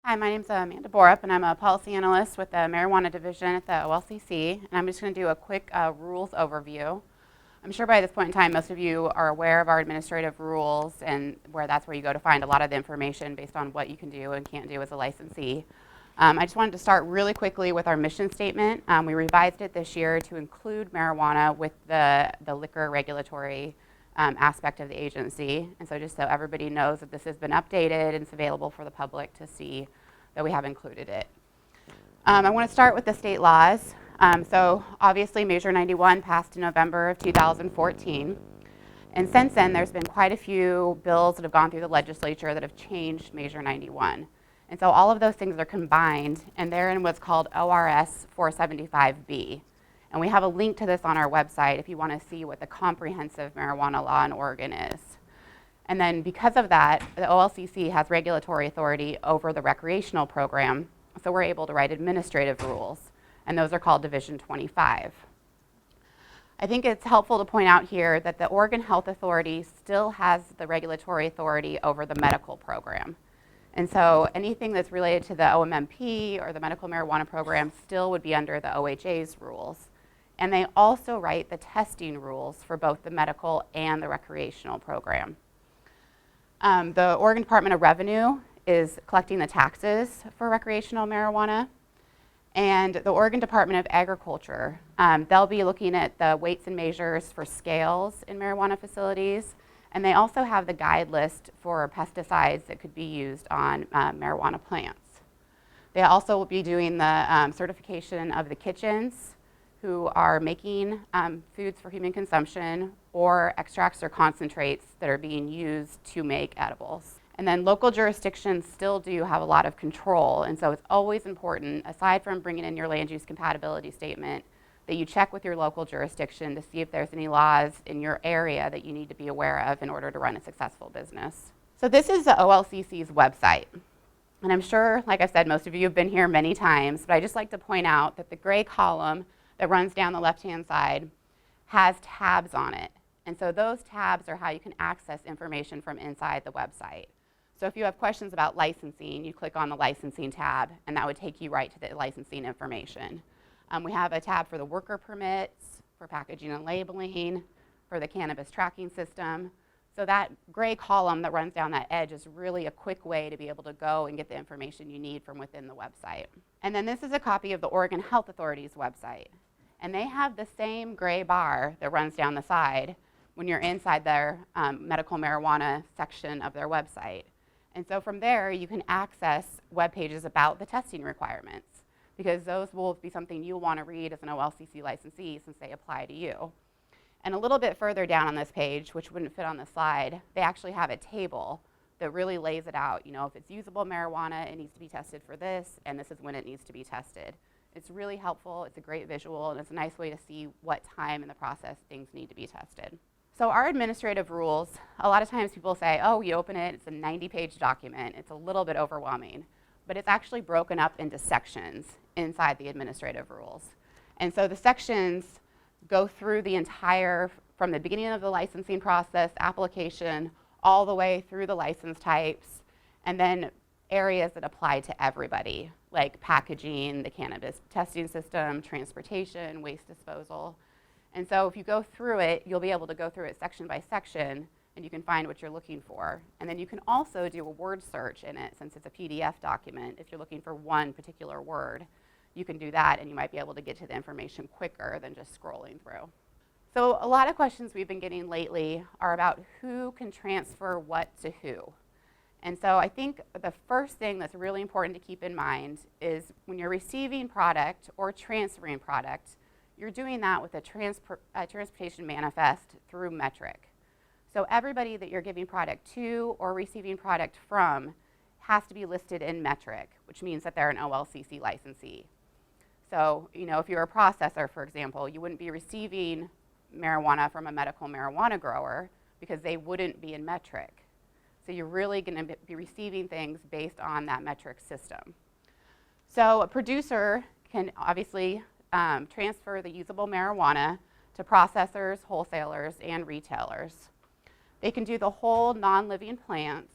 Hi, my name is Amanda Borup, and I'm a policy analyst with the marijuana division at the OLCC. And I'm just going to do a quick rules overview. I'm sure by this point in time, most of you are aware of our administrative rules and that's where you go to find a lot of the information based on what you can do and can't do as a licensee. I just wanted to start really quickly with our mission statement. We revised it this year to include marijuana with the liquor regulatory aspect of the agency. And so just so everybody knows that this has been updated and it's available for the public to see that we have included it. I want to start with the state laws. So obviously Measure 91 passed in November of 2014. And since then, there's been quite a few bills that have gone through the legislature that have changed Measure 91. And so all of those things are combined, and they're in what's called ORS 475B. And we have a link to this on our website if you want to see what the comprehensive marijuana law in Oregon is. And then because of that, the OLCC has regulatory authority over the recreational program, so we're able to write administrative rules, and those are called Division 25. I think it's helpful to point out here that the Oregon Health Authority still has the regulatory authority over the medical program. And so anything that's related to the OMMP or the medical marijuana program still would be under the OHA's rules. And they also write the testing rules for both the medical and the recreational program. The Oregon Department of Revenue is collecting the taxes for recreational marijuana. And the Oregon Department of Agriculture, they'll be looking at the weights and measures for scales in marijuana facilities. And they also have the guide list for pesticides that could be used on marijuana plants. They also will be doing the certification of the kitchens who are making foods for human consumption or extracts or concentrates that are being used to make edibles. And then local jurisdictions still do have a lot of control, and so it's always important, aside from bringing in your land use compatibility statement, that you check with your local jurisdiction to see if there's any laws in your area that you need to be aware of in order to run a successful business. So this is the OLCC's website. And I'm sure, like I said, most of you have been here many times, but I just like to point out that the gray column that runs down the left-hand side has tabs on it. And so those tabs are how you can access information from inside the website. So if you have questions about licensing, you click on the licensing tab, and that would take you right to the licensing information. We have a tab for the worker permits, for packaging and labeling, for the cannabis tracking system. So that gray column that runs down that edge is really a quick way to be able to go and get the information you need from within the website. And then this is a copy of the Oregon Health Authority's website. And they have the same gray bar that runs down the side when you're inside their medical marijuana section of their website. And so from there, you can access web pages about the testing requirements, because those will be something you'll want to read as an OLCC licensee since they apply to you. And a little bit further down on this page, which wouldn't fit on the slide, they actually have a table that really lays it out. You know, if it's usable marijuana, it needs to be tested for this, and this is when it needs to be tested. It's really helpful, it's a great visual, and it's a nice way to see what time in the process things need to be tested. So our administrative rules, a lot of times people say, oh, you open it, it's a 90-page document, it's a little bit overwhelming. But it's actually broken up into sections inside the administrative rules. And so the sections go through the entire, from the beginning of the licensing process, application, all the way through the license types, and then areas that apply to everybody, like packaging, the cannabis testing system, transportation, waste disposal. And so if you go through it, you'll be able to go through it section by section, and you can find what you're looking for. And then you can also do a word search in it, since it's a PDF document. If you're looking for one particular word, you can do that, and you might be able to get to the information quicker than just scrolling through. So a lot of questions we've been getting lately are about who can transfer what to who. And so I think the first thing that's really important to keep in mind is when you're receiving product or transferring product, you're doing that with a transportation manifest through Metric. So everybody that you're giving product to or receiving product from has to be listed in Metric, which means that they're an OLCC licensee. So, you know, if you're a processor, for example, you wouldn't be receiving marijuana from a medical marijuana grower because they wouldn't be in Metric. So you're really going to be receiving things based on that Metric system. So a producer can obviously transfer the usable marijuana to processors, wholesalers, and retailers. They can do the whole non-living plants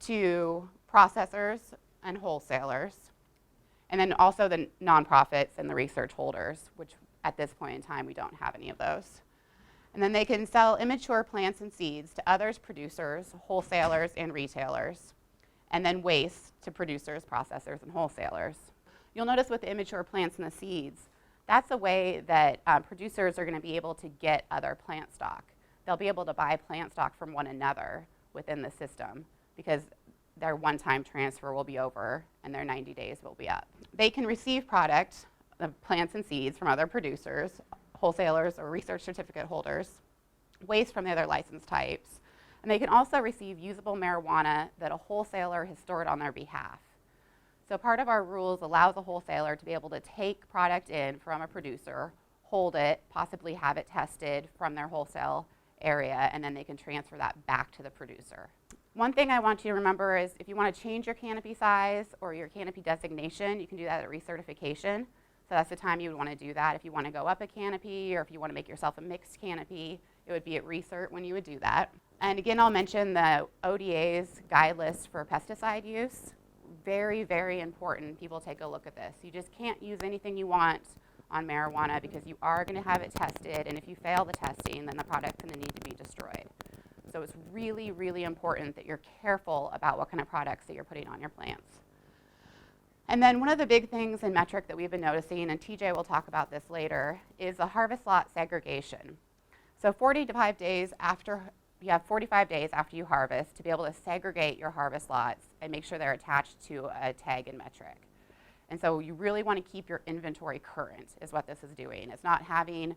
to processors and wholesalers, and then also the nonprofits and the research holders, which at this point in time we don't have any of those. And then they can sell immature plants and seeds to others, producers, wholesalers, and retailers, and then waste to producers, processors, and wholesalers. You'll notice with the immature plants and the seeds, that's a way that producers are going to be able to get other plant stock. They'll be able to buy plant stock from one another within the system because their one-time transfer will be over and their 90 days will be up. They can receive product of plants and seeds from other producers, wholesalers, or research certificate holders, waste from the other license types, and they can also receive usable marijuana that a wholesaler has stored on their behalf. So part of our rules allows a wholesaler to be able to take product in from a producer, hold it, possibly have it tested from their wholesale area, and then they can transfer that back to the producer. One thing I want you to remember is if you want to change your canopy size or your canopy designation, you can do that at recertification. So that's the time you would want to do that. If you want to go up a canopy or if you want to make yourself a mixed canopy, it would be at recert when you would do that. And again, I'll mention the ODA's guide list for pesticide use. Very, very important. People take a look at this. You just can't use anything you want on marijuana because you are going to have it tested, and if you fail the testing, then the product's going to need to be destroyed. So it's really, really important that you're careful about what kind of products that you're putting on your plants. And then one of the big things in metric that we've been noticing, and TJ will talk about this later, is the harvest lot segregation. So 45 days after, you have 45 days after you harvest to be able to segregate your harvest lots and make sure they're attached to a tag in metric. And so you really want to keep your inventory current is what this is doing. It's not having,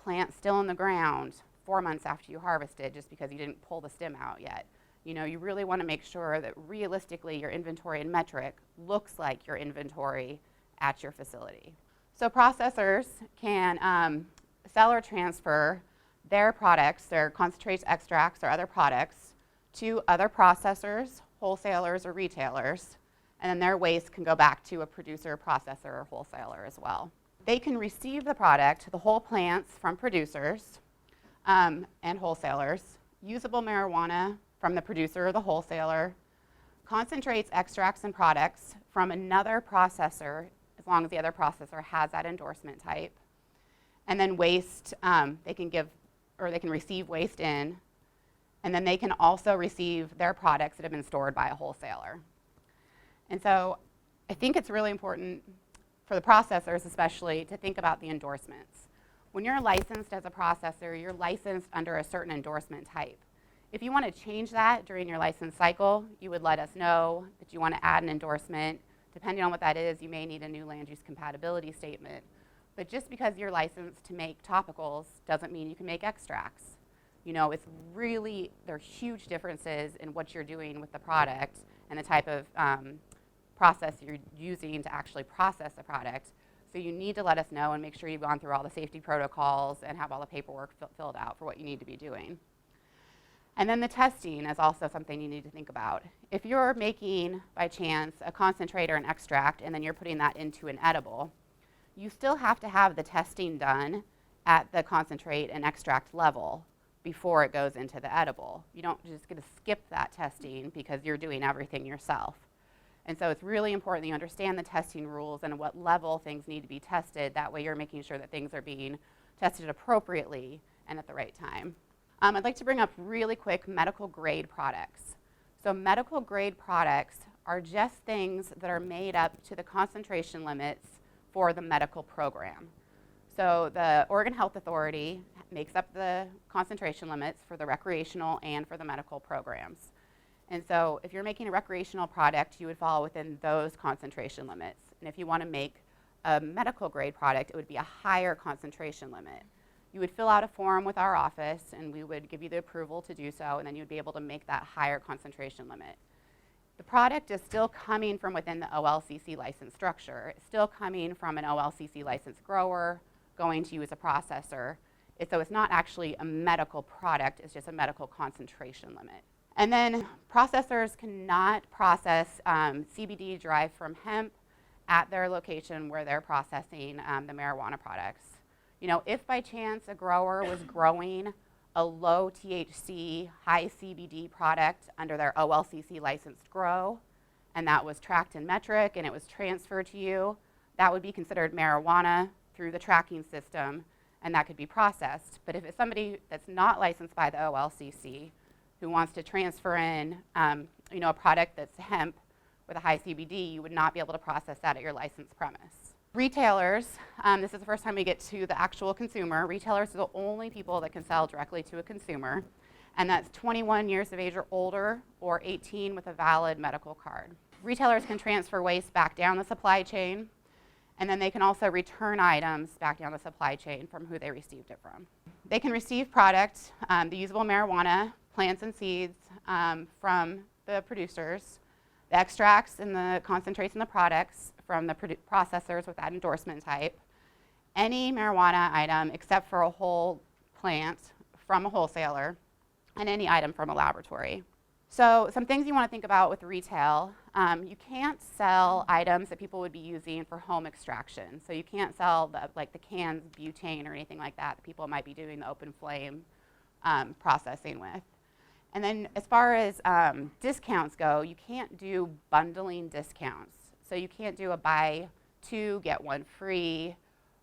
plants still in the ground 4 months after you harvested just because you didn't pull the stem out yet. You really want to make sure that realistically your inventory in metric looks like your inventory at your facility. So processors can sell or transfer their products, their concentrates, extracts, or other products to other processors, wholesalers, or retailers, and then their waste can go back to a producer, processor, or wholesaler as well. They can receive the product, the whole plants, from producers and wholesalers, usable marijuana from the producer or the wholesaler, concentrates, extracts, and products from another processor, as long as the other processor has that endorsement type, and then waste, they can receive waste in, and then they can also receive their products that have been stored by a wholesaler. And so I think it's really important for the processors especially to think about the endorsements. When you're licensed as a processor, you're licensed under a certain endorsement type. If you want to change that during your license cycle, you would let us know that you want to add an endorsement. Depending on what that is, you may need a new land use compatibility statement. But just because you're licensed to make topicals doesn't mean you can make extracts. It's really, there are huge differences in what you're doing with the product and the type of process you're using to actually process the product. So you need to let us know and make sure you've gone through all the safety protocols and have all the paperwork filled out for what you need to be doing. And then the testing is also something you need to think about. If you're making, by chance, a concentrate or an extract and then you're putting that into an edible, you still have to have the testing done at the concentrate and extract level before it goes into the edible. You don't just get to skip that testing because you're doing everything yourself. And so it's really important that you understand the testing rules and at what level things need to be tested. That way you're making sure that things are being tested appropriately and at the right time. I'd like to bring up really quick medical grade products. So medical grade products are just things that are made up to the concentration limits for the medical program. So the Oregon Health Authority makes up the concentration limits for the recreational and for the medical programs. And so if you're making a recreational product, you would fall within those concentration limits. And if you want to make a medical grade product, it would be a higher concentration limit. You would fill out a form with our office and we would give you the approval to do so, and then you'd be able to make that higher concentration limit. The product is still coming from within the OLCC license structure. It's still coming from an OLCC licensed grower going to you as a processor. So it's not actually a medical product, it's just a medical concentration limit. And then processors cannot process CBD derived from hemp at their location where they're processing the marijuana products. If by chance a grower was growing a low THC, high CBD product under their OLCC licensed grow, and that was tracked in metric and it was transferred to you, that would be considered marijuana through the tracking system, and that could be processed. But if it's somebody that's not licensed by the OLCC who wants to transfer in a product that's hemp with a high CBD, you would not be able to process that at your licensed premise. Retailers, this is the first time we get to the actual consumer. Retailers are the only people that can sell directly to a consumer, and that's 21 years of age or older or 18 with a valid medical card. Retailers can transfer waste back down the supply chain, and then they can also return items back down the supply chain from who they received it from. They can receive product, the usable marijuana, plants and seeds from the producers, the extracts and the concentrates in the products from the processors with that endorsement type, any marijuana item except for a whole plant from a wholesaler, and any item from a laboratory. So some things you want to think about with retail, you can't sell items that people would be using for home extraction. So you can't sell the cans of butane or anything like that people might be doing the open flame processing with. And then as far as discounts go, you can't do bundling discounts. So you can't do a buy two, get one free,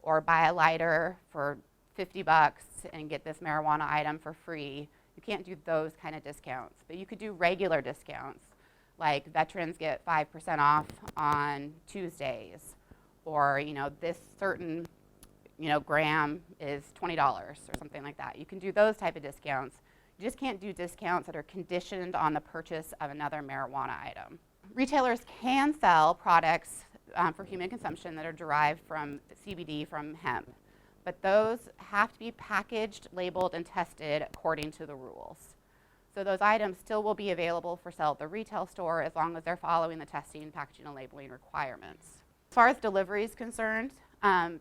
or buy a lighter for $50 and get this marijuana item for free. You can't do those kind of discounts, but you could do regular discounts, like veterans get 5% off on Tuesdays, or this certain gram is $20 or something like that. You can do those type of discounts. You just can't do discounts that are conditioned on the purchase of another marijuana item. Retailers can sell products for human consumption that are derived from CBD from hemp, but those have to be packaged, labeled, and tested according to the rules. So those items still will be available for sale at the retail store as long as they're following the testing, packaging, and labeling requirements. As far as delivery is concerned,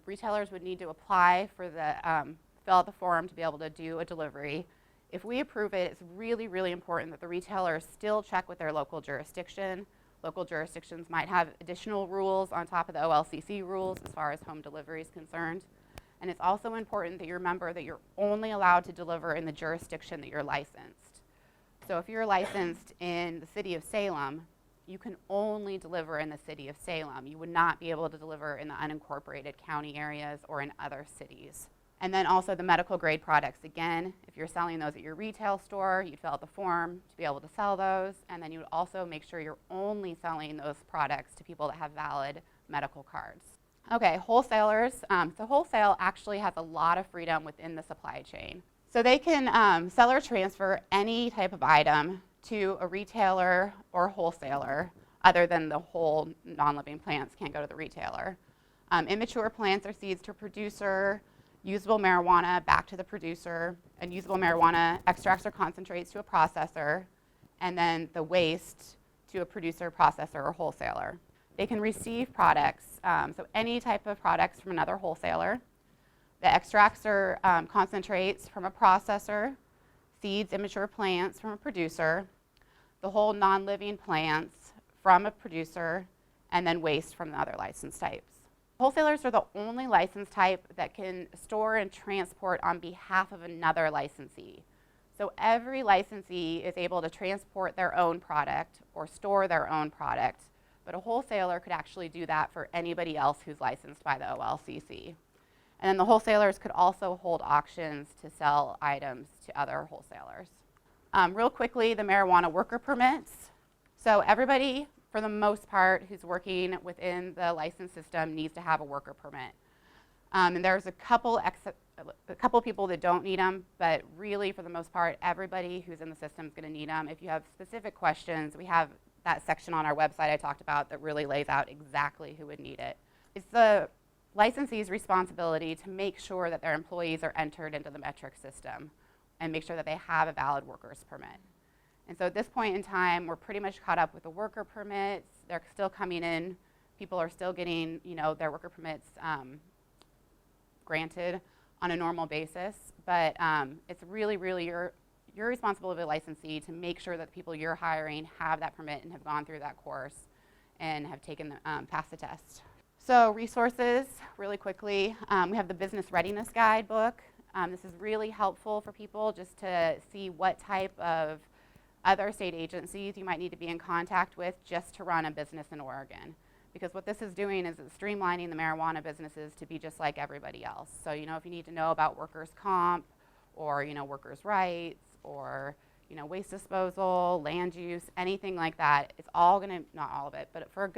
retailers would need to apply for fill out the form to be able to do a delivery. If we approve it, it's really, really important that the retailers still check with their local jurisdiction. Local jurisdictions might have additional rules on top of the OLCC rules as far as home delivery is concerned. And it's also important that you remember that you're only allowed to deliver in the jurisdiction that you're licensed. So if you're licensed in the city of Salem, you can only deliver in the city of Salem. You would not be able to deliver in the unincorporated county areas or in other cities. And then also the medical grade products. Again, if you're selling those at your retail store, you'd fill out the form to be able to sell those. And then you would also make sure you're only selling those products to people that have valid medical cards. Okay, wholesalers. So wholesale actually has a lot of freedom within the supply chain. So they can sell or transfer any type of item to a retailer or wholesaler, other than the whole non-living plants can't go to the retailer. Immature plants or seeds to a producer, usable marijuana back to the producer, and usable marijuana extracts or concentrates to a processor, and then the waste to a producer, processor, or wholesaler. They can receive products, so any type of products from another wholesaler. The extracts or concentrates from a processor, seeds, immature plants from a producer, the whole non-living plants from a producer, and then waste from the other license types. Wholesalers are the only license type that can store and transport on behalf of another licensee. So every licensee is able to transport their own product or store their own product, but a wholesaler could actually do that for anybody else who's licensed by the OLCC. And then the wholesalers could also hold auctions to sell items to other wholesalers. Real quickly, the marijuana worker permits. So everybody, for the most part, who's working within the license system needs to have a worker permit. And there's a couple people that don't need them, but really, for the most part, everybody who's in the system is going to need them. If you have specific questions, we have that section on our website I talked about that really lays out exactly who would need it. It's the licensee's responsibility to make sure that their employees are entered into the metric system and make sure that they have a valid worker's permit. And so at this point in time, we're pretty much caught up with the worker permits. They're still coming in. People are still getting, their worker permits granted on a normal basis. But it's really, really your responsibility as a licensee to make sure that the people you're hiring have that permit and have gone through that course and have taken passed the test. So resources, really quickly, we have the Business Readiness Guidebook. This is really helpful for people just to see what type of other state agencies you might need to be in contact with just to run a business in Oregon. Because what this is doing is it's streamlining the marijuana businesses to be just like everybody else. So, if you need to know about workers' comp or, workers' rights or, waste disposal, land use, anything like that, it's all going to, not all of it, but for a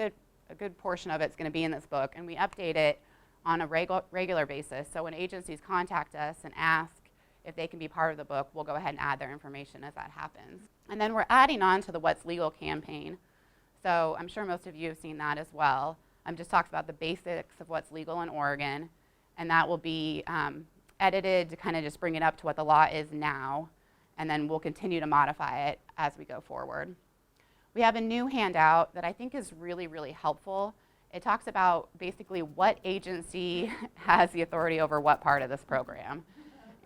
good portion of it's going to be in this book. And we update it on a regular basis. So when agencies contact us and ask if they can be part of the book, we'll go ahead and add their information as that happens. And then we're adding on to the What's Legal campaign. So I'm sure most of you have seen that as well. Just talks about the basics of what's legal in Oregon, and that will be edited to kind of just bring it up to what the law is now, and then we'll continue to modify it as we go forward. We have a new handout that I think is really, really helpful. It talks about basically what agency has the authority over what part of this program.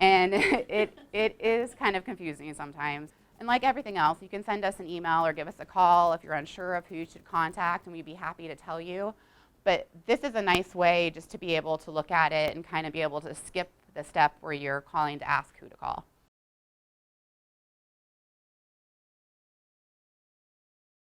And it is kind of confusing sometimes. And like everything else, you can send us an email or give us a call if you're unsure of who you should contact, and we'd be happy to tell you. But this is a nice way just to be able to look at it and kind of be able to skip the step where you're calling to ask who to call.